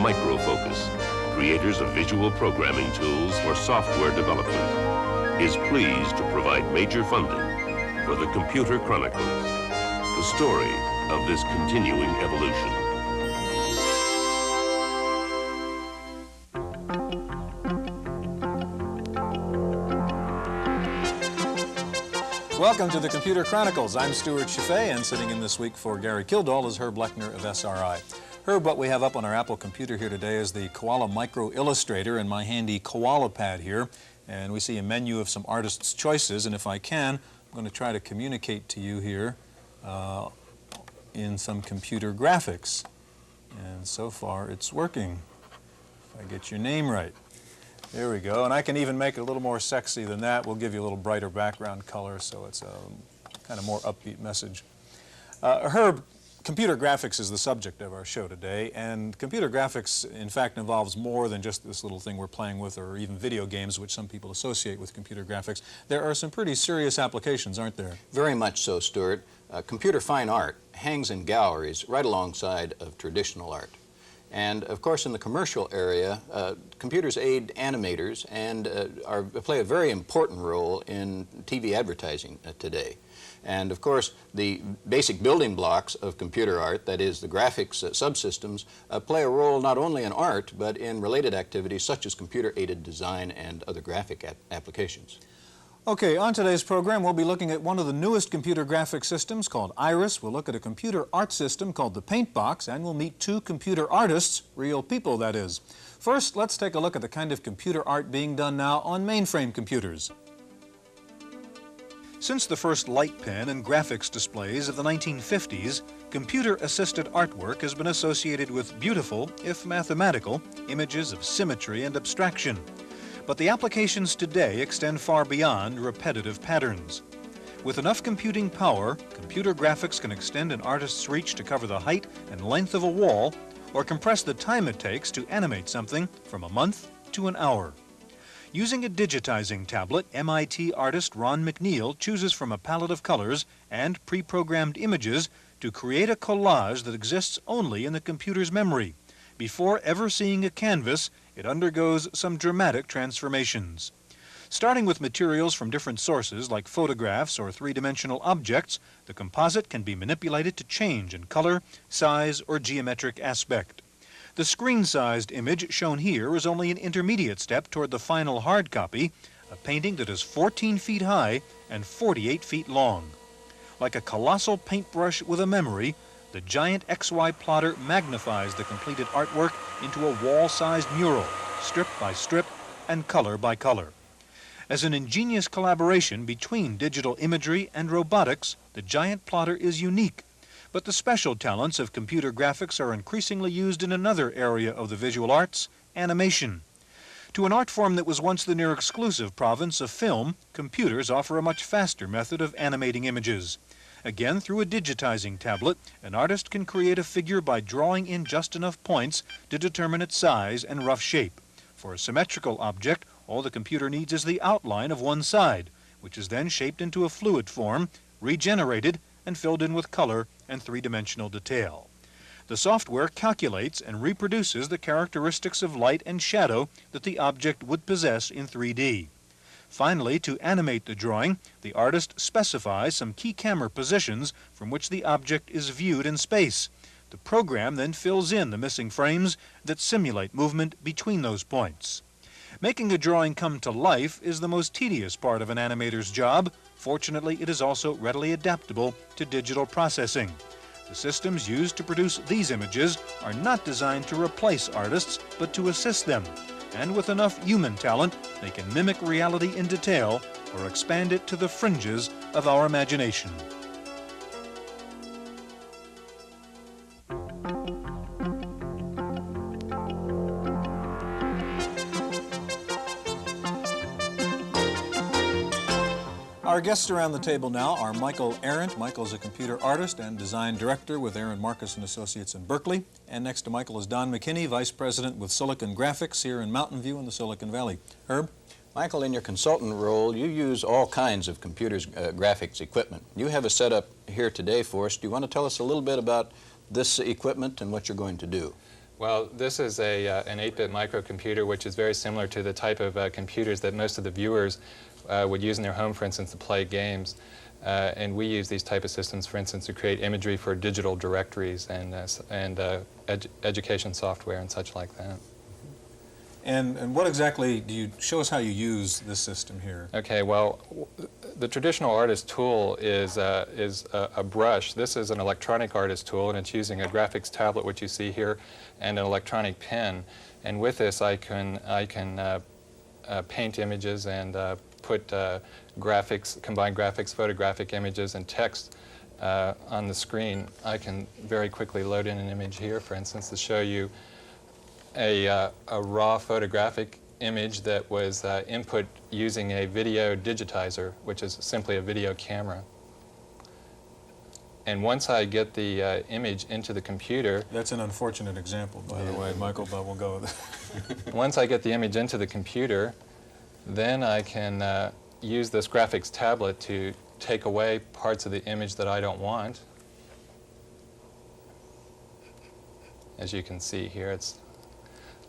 Microfocus, creators of visual programming tools for software development, is pleased to provide major funding for the Computer Chronicles, the story of this continuing evolution. Welcome to the Computer Chronicles. I'm Stuart Chaffee, and sitting in this week for Gary Kildall is Herb Lechner of SRI. Herb, what we have up on our Apple computer here today is the Koala Micro Illustrator and my handy Koala pad here. And we see a menu of some artists' choices, and if I can, I'm going to try to communicate to you here in some computer graphics. And so far, it's working. If I get your name right. There we go, and I can even make it a little more sexy than that. We'll give you a little brighter background color so it's a kind of more upbeat message. Herb, computer graphics is the subject of our show today, and computer graphics, in fact, involves more than just this little thing we're playing with or even video games, which some people associate with computer graphics. There are some pretty serious applications, aren't there? Very much so, Stuart. Computer fine art hangs in galleries right alongside of traditional art. And of course, in the commercial area, computers aid animators and play a very important role in TV advertising today. And of course, the basic building blocks of computer art, that is the graphics subsystems, play a role not only in art, but in related activities such as computer-aided design and other graphic applications. Okay, on today's program, we'll be looking at one of the newest computer graphic systems called Iris. We'll look at a computer art system called the Paint Box, and we'll meet two computer artists, real people, that is. First, let's take a look at the kind of computer art being done now on mainframe computers. Since the first light pen and graphics displays of the 1950s, computer-assisted artwork has been associated with beautiful, if mathematical, images of symmetry and abstraction. But the applications today extend far beyond repetitive patterns. With enough computing power, computer graphics can extend an artist's reach to cover the height and length of a wall, or compress the time it takes to animate something from a month to an hour. Using a digitizing tablet, MIT artist Ron McNeil chooses from a palette of colors and pre-programmed images to create a collage that exists only in the computer's memory. Before ever seeing a canvas, it undergoes some dramatic transformations. Starting with materials from different sources like photographs or three-dimensional objects, the composite can be manipulated to change in color, size, or geometric aspect. The screen-sized image shown here is only an intermediate step toward the final hard copy, a painting that is 14 feet high and 48 feet long. Like a colossal paintbrush with a memory, the giant XY plotter magnifies the completed artwork into a wall-sized mural, strip by strip and color by color. As an ingenious collaboration between digital imagery and robotics, the giant plotter is unique. But the special talents of computer graphics are increasingly used in another area of the visual arts, animation. To an art form that was once the near exclusive province of film, computers offer a much faster method of animating images. Again, through a digitizing tablet, an artist can create a figure by drawing in just enough points to determine its size and rough shape. For a symmetrical object, all the computer needs is the outline of one side, which is then shaped into a fluid form, regenerated, and filled in with color and three-dimensional detail. The software calculates and reproduces the characteristics of light and shadow that the object would possess in 3D. Finally, to animate the drawing, the artist specifies some key camera positions from which the object is viewed in space. The program then fills in the missing frames that simulate movement between those points. Making a drawing come to life is the most tedious part of an animator's job. Fortunately, it is also readily adaptable to digital processing. The systems used to produce these images are not designed to replace artists, but to assist them. And with enough human talent, they can mimic reality in detail or expand it to the fringes of our imagination. Our guests around the table now are Michael Arendt. Michael's a computer artist and design director with Aaron Marcus & Associates in Berkeley. And next to Michael is Don McKinney, vice president with Silicon Graphics here in Mountain View in the Silicon Valley. Herb? Michael, in your consultant role, you use all kinds of graphics equipment. You have a setup here today for us. Do you want to tell us a little bit about this equipment and what you're going to do? Well, this is an 8-bit microcomputer, which is very similar to the type of computers that most of the viewers would use in their home, for instance, to play games. And we use these type of systems, for instance, to create imagery for digital directories and education software and such like that. And what exactly do you show us how you use this system here? Okay, well, the traditional artist tool is a brush. This is an electronic artist tool, and it's using a graphics tablet, which you see here, and an electronic pen. And with this, I can paint images and put graphics, combine graphics, photographic images, and text on the screen. I can very quickly load in an image here, for instance, to show you a raw photographic image that was input using a video digitizer, which is simply a video camera. And once I get the image into the computer... That's an unfortunate example, by the way, Michael, but we'll go with it. Once I get the image into the computer, then I can use this graphics tablet to take away parts of the image that I don't want. As you can see here, it's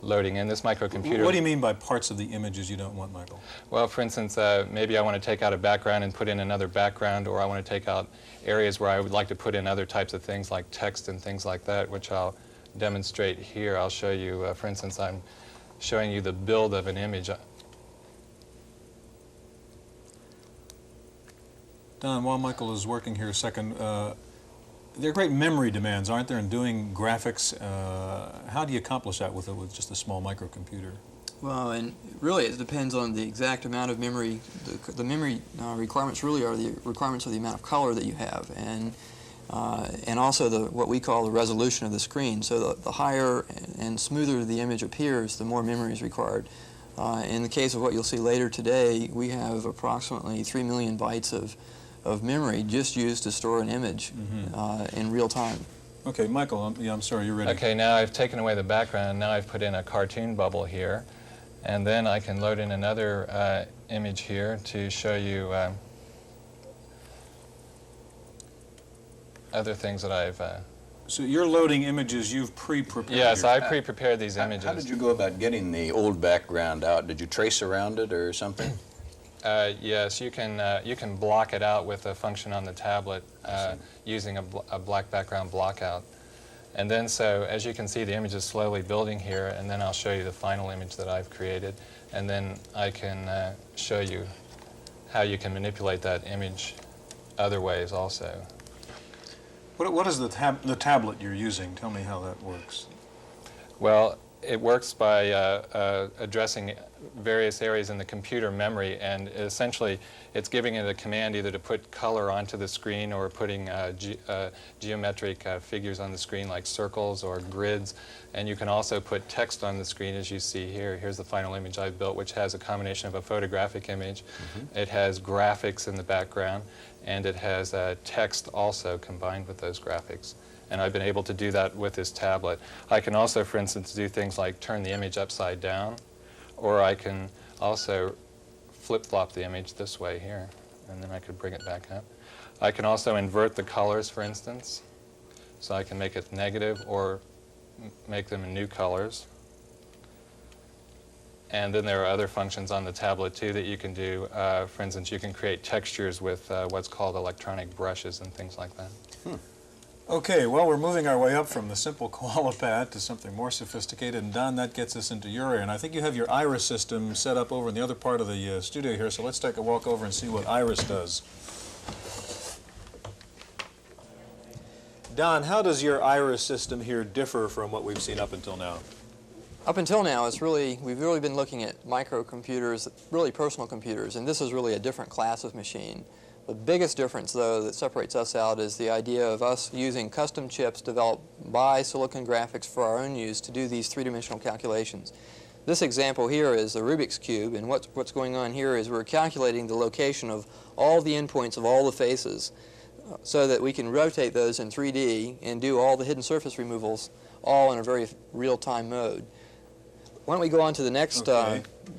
loading in this microcomputer. What do you mean by parts of the images you don't want, Michael? Well, for instance, maybe I want to take out a background and put in another background, or I want to take out areas where I would like to put in other types of things like text and things like that, which I'll demonstrate here. I'll show you, for instance, I'm showing you the build of an image. Don, while Michael is working here a second, there are great memory demands, aren't there, in doing graphics? How do you accomplish that with just a small microcomputer? Well, and really it depends on the exact amount of memory. The memory requirements really are the requirements of the amount of color that you have, and also what we call the resolution of the screen. So the higher and smoother the image appears, the more memory is required. In the case of what you'll see later today, we have approximately 3 million bytes of memory just used to store an image in real time. Okay, Michael, I'm sorry, you're ready. Okay, now I've taken away the background. Now I've put in a cartoon bubble here. And then I can load in another image here to show you other things that I've... So you're loading images you've pre-prepared? Yes, I pre-prepared these images. How did you go about getting the old background out? Did you trace around it or something? Yes, you can block it out with a function on the tablet using a black background blockout. And then so, as you can see, the image is slowly building here, and then I'll show you the final image that I've created. And then I can show you how you can manipulate that image other ways also. What is the tablet you're using? Tell me how that works. Well, it works by addressing various areas in the computer memory, and essentially it's giving it a command either to put color onto the screen or putting geometric figures on the screen like circles or grids. And you can also put text on the screen, as you see here. Here's the final image I've built, which has a combination of a photographic image. It has graphics in the background, and it has text also combined with those graphics. And I've been able to do that with this tablet. I can also, for instance, do things like turn the image upside down, or I can also flip-flop the image this way here, and then I could bring it back up. I can also invert the colors, for instance, so I can make it negative or make them in new colors. And then there are other functions on the tablet, too, that you can do. For instance, you can create textures with what's called electronic brushes and things like that. Okay, well, we're moving our way up from the simple koala pad to something more sophisticated, and Don, that gets us into your area. And I think you have your iris system set up over in the other part of the studio here, so let's take a walk over and see what iris does. Don, how does your iris system here differ from what we've seen up until now? Up until now, we've really been looking at microcomputers, really personal computers, and this is really a different class of machine. The biggest difference, though, that separates us out is the idea of us using custom chips developed by Silicon Graphics for our own use to do these three-dimensional calculations. This example here is a Rubik's Cube, and what's going on here is we're calculating the location of all the endpoints of all the faces so that we can rotate those in 3D and do all the hidden surface removals all in a very real-time mode. Why don't we go on to the next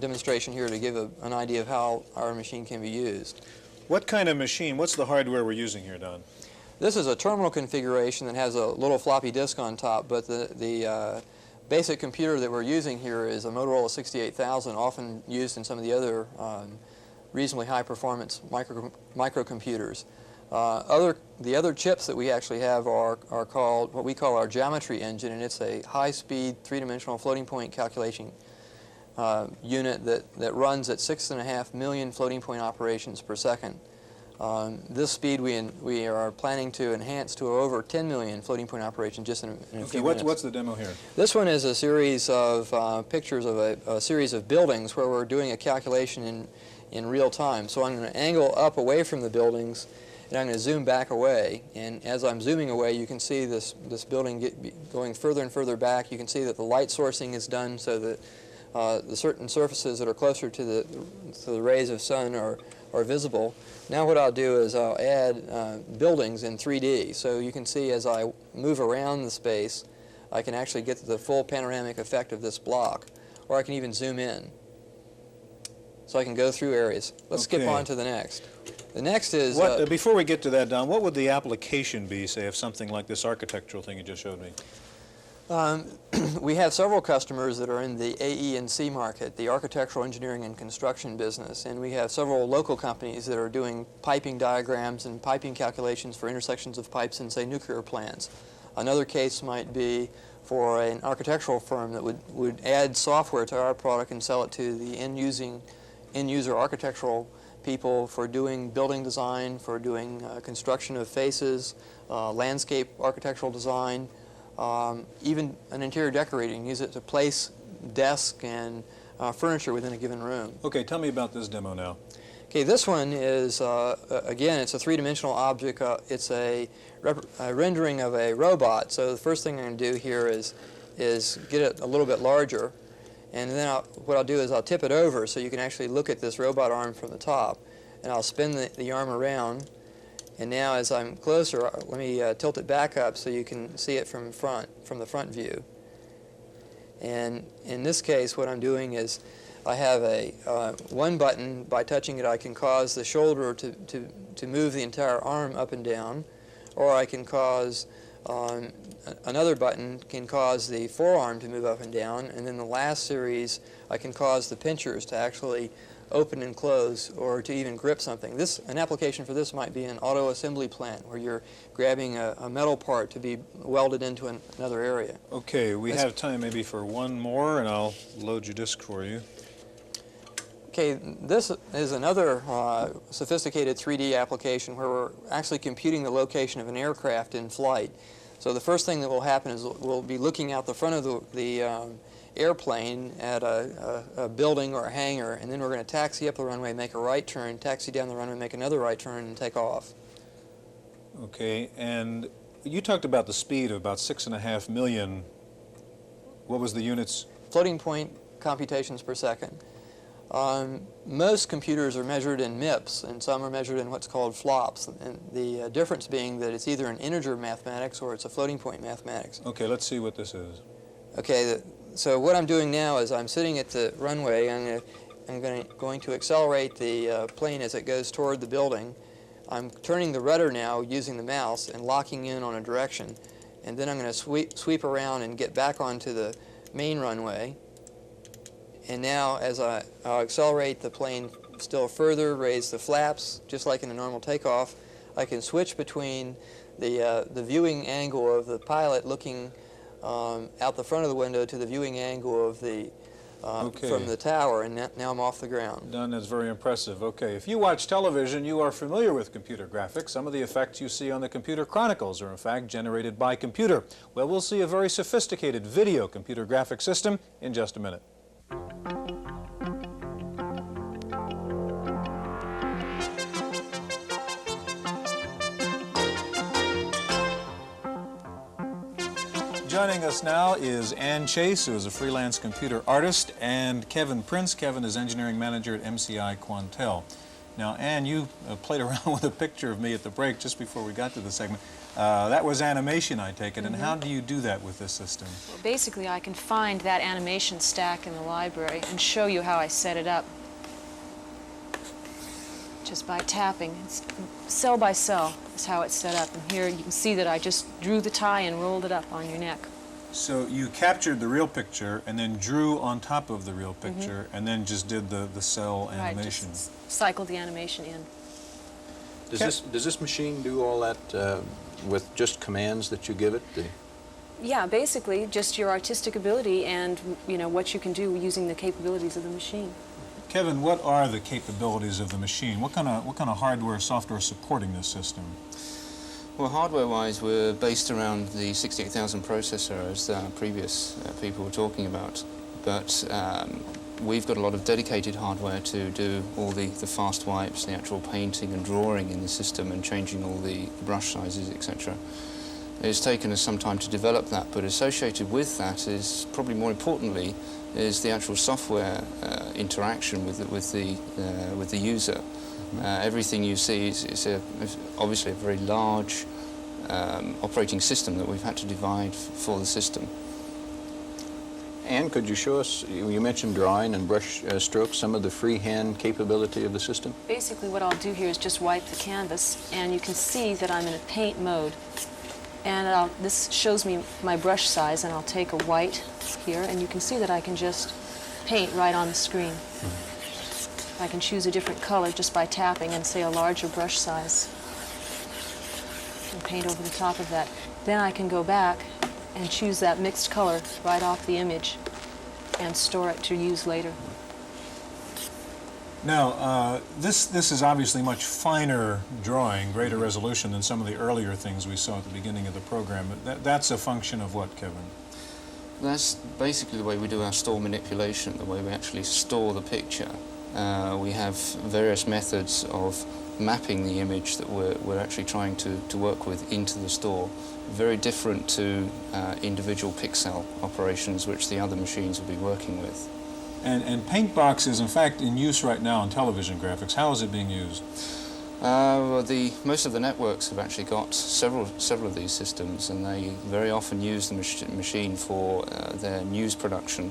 demonstration here to give an idea of how our machine can be used. What kind of machine, what's the hardware we're using here, Don? This is a terminal configuration that has a little floppy disk on top, but the basic computer that we're using here is a Motorola 68000, often used in some of the other reasonably high performance microcomputers. The other chips that we actually have are called what we call our geometry engine, and it's a high-speed three-dimensional floating point calculation unit that runs at 6.5 million floating point operations per second. This speed we are planning to enhance to over 10 million floating point operations just in a few minutes. What's the demo here? This one is a series of pictures of a series of buildings where we're doing a calculation in real time. So I'm going to angle up away from the buildings, and I'm going to zoom back away. And as I'm zooming away, you can see this building going further and further back. You can see that the light sourcing is done so that the certain surfaces that are closer to the rays of sun are visible. Now what I'll do is I'll add buildings in 3D. So you can see as I move around the space, I can actually get the full panoramic effect of this block, or I can even zoom in. So I can go through areas. Let's skip on to the next. The next is... before we get to that, Don, what would the application be, say, of something like this architectural thing you just showed me? We have several customers that are in the AE and C market, the architectural engineering and construction business, and we have several local companies that are doing piping diagrams and piping calculations for intersections of pipes in, say, nuclear plants. Another case might be for an architectural firm that would add software to our product and sell it to the end-user architectural people for doing building design, for doing construction of faces, landscape architectural design, even an interior decorating. Use it to place desks and furniture within a given room. Okay, tell me about this demo now. Okay, this one is, again, it's a three-dimensional object. It's a rendering of a robot. So the first thing I'm going to do here is get it a little bit larger. And then what I'll do is I'll tip it over so you can actually look at this robot arm from the top. And I'll spin the arm around. And now as I'm closer, let me tilt it back up so you can see it from the front view. And in this case, what I'm doing is I have one button. By touching it, I can cause the shoulder to move the entire arm up and down, or I can cause another button can cause the forearm to move up and down, and then the last series I can cause the pinchers to actually open and close, or to even grip something. An application for this might be an auto assembly plant where you're grabbing a metal part to be welded into another area. Okay, we have time maybe for one more, and I'll load your disk for you. Okay, this is another sophisticated 3D application where we're actually computing the location of an aircraft in flight. So the first thing that will happen is we'll be looking out the front of the airplane at a building or a hangar, and then we're going to taxi up the runway, make a right turn, taxi down the runway, make another right turn, and take off. Okay, and you talked about the speed of about 6.5 million. What was the units? Floating point computations per second. Most computers are measured in MIPS, and some are measured in what's called flops. And the difference being that it's either an integer mathematics or it's a floating point mathematics. Okay, let's see what this is. Okay, so what I'm doing now is I'm sitting at the runway. I'm going to accelerate the plane as it goes toward the building. I'm turning the rudder now using the mouse and locking in on a direction. And then I'm going to sweep around and get back onto the main runway. And now as I'll accelerate the plane still further, raise the flaps, just like in a normal takeoff, I can switch between the viewing angle of the pilot looking out the front of the window to the viewing angle of the from the tower, and now I'm off the ground. Don, that's very impressive. Okay, if you watch television, you are familiar with computer graphics. Some of the effects you see on the computer Chronicles are in fact generated by computer. Well, we'll see a very sophisticated video computer graphics system in just a minute. Joining us now is Ann Chase, who is a freelance computer artist, and Kevin Prince. Kevin is engineering manager at MCI Quantel. Now, Ann, you played around with a picture of me at the break just before we got to the segment. That was animation, I take it, and how do you do that with this system? Well, basically, I can find that animation stack in the library and show you how I set it up. Just by tapping. It's cell by cell is how it's set up. And here you can see that I just drew the tie and rolled it up on your neck. So you captured the real picture and then drew on top of the real picture and then just did the cell Right, animation. just cycled the animation in. Does this machine do all that with just commands that you give it? Yeah, basically just your artistic ability and what you can do using the capabilities of the machine. Kevin, what are the capabilities of the machine? What kind of hardware, software supporting this system? Well, hardware-wise, we're based around the 68,000 processor, as previous people were talking about. But we've got a lot of dedicated hardware to do all the fast wipes, the actual painting and drawing in the system, and changing all the brush sizes, etc. It's taken us some time to develop that, but associated with that is, probably more importantly, is the actual software interaction with the user. Everything you see is obviously a very large operating system that we've had to divide for the system. And could you show us, you mentioned drawing and brush strokes, some of the freehand capability of the system? Basically what I'll do here is just wipe the canvas, and you can see that I'm in a paint mode. And this shows me my brush size, and I'll take a white here, and you can see that I can just paint right on the screen. I can choose a different color just by tapping and say a larger brush size and paint over the top of that. Then I can go back and choose that mixed color right off the image and store it to use later. Now, this is obviously much finer drawing, greater resolution than some of the earlier things we saw at the beginning of the program. That's a function of what, Kevin? That's basically the way we do our store manipulation, the way we actually store the picture. We have various methods of mapping the image that we're actually trying to work with into the store, very different to individual pixel operations which the other machines will be working with. And Paintbox is in fact in use right now in television graphics. How is it being used? Well, most of the networks have actually got several of these systems, and they very often use the machine for their news production.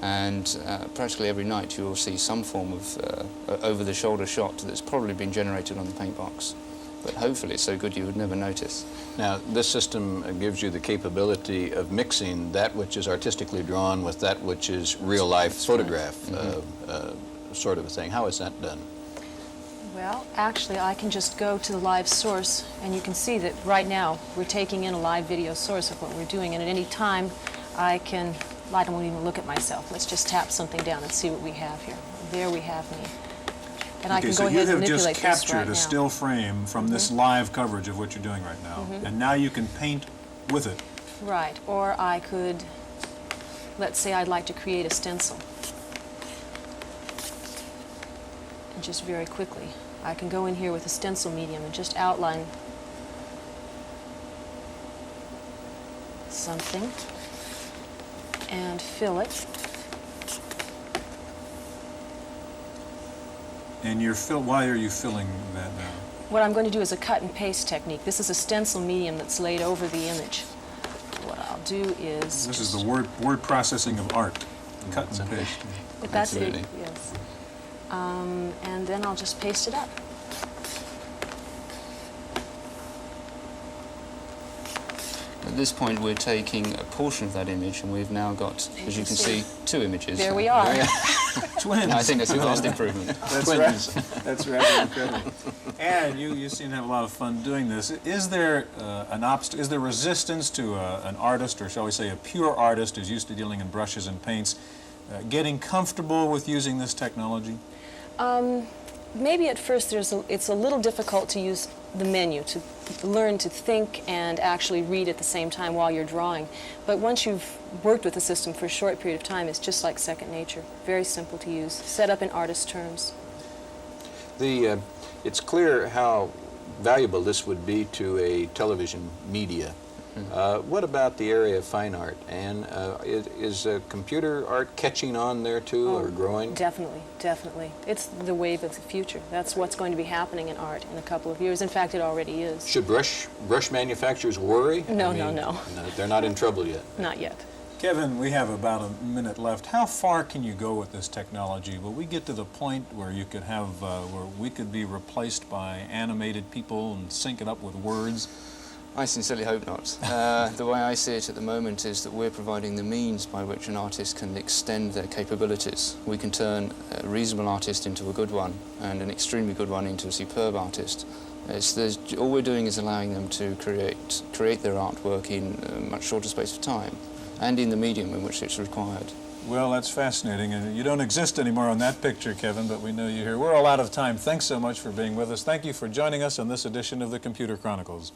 And practically every night you will see some form of over-the-shoulder shot that's probably been generated on the Paintbox. But hopefully it's so good you would never notice. Now, this system gives you the capability of mixing that which is artistically drawn with that which is real-life photograph sort of a thing. How is that done? Well, actually, I can just go to the live source, and you can see that right now we're taking in a live video source of what we're doing, and at any time I don't even look at myself. Let's just tap something down and see what we have here. There we have me. And I can go ahead and manipulate this right now. So you have just captured a still frame from this live coverage of what you're doing right now, and now you can paint with it. Right, or I could, let's say I'd like to create a stencil. And just very quickly, I can go in here with a stencil medium and just outline something and fill it. And why are you filling that now? What I'm going to do is a cut and paste technique. This is a stencil medium that's laid over the image. What I'll do is... This is the word processing of art. Cut and paste. That's it, yes. And then I'll just paste it up. At this point we're taking a portion of that image, and we've now got, as you can see, two images. There we are. Twins. I think that's a vast improvement. That's right. That's rather incredible. And you seem to have a lot of fun doing this. Is there is there resistance to an artist, or shall we say a pure artist who's used to dealing in brushes and paints, getting comfortable with using this technology? Maybe at first it's a little difficult to use the menu, to learn to think and actually read at the same time while you're drawing. But once you've worked with the system for a short period of time, it's just like second nature. Very simple to use, set up in artist terms. It's clear how valuable this would be to a television media. What about the area of fine art? And is computer art catching on there too, or growing? Definitely, definitely. It's the wave of the future. That's what's going to be happening in art in a couple of years. In fact, it already is. Should brush manufacturers worry? No, I mean, no. They're not in trouble yet. Not yet. Kevin, we have about a minute left. How far can you go with this technology? Will we get to the point where you could have, where we could be replaced by animated people and sync it up with words? I sincerely hope not. The way I see it at the moment is that we're providing the means by which an artist can extend their capabilities. We can turn a reasonable artist into a good one and an extremely good one into a superb artist. All we're doing is allowing them to create their artwork in a much shorter space of time and in the medium in which it's required. Well, that's fascinating, and you don't exist anymore on that picture, Kevin, but we know you're here. We're all out of time. Thanks so much for being with us. Thank you for joining us on this edition of the Computer Chronicles.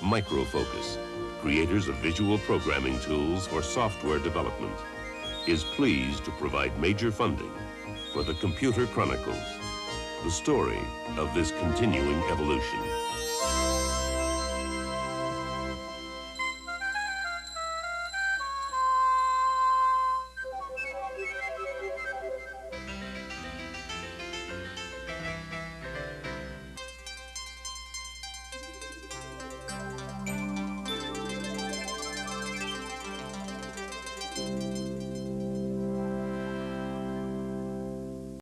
Microfocus, creators of visual programming tools for software development, is pleased to provide major funding for the Computer Chronicles, the story of this continuing evolution.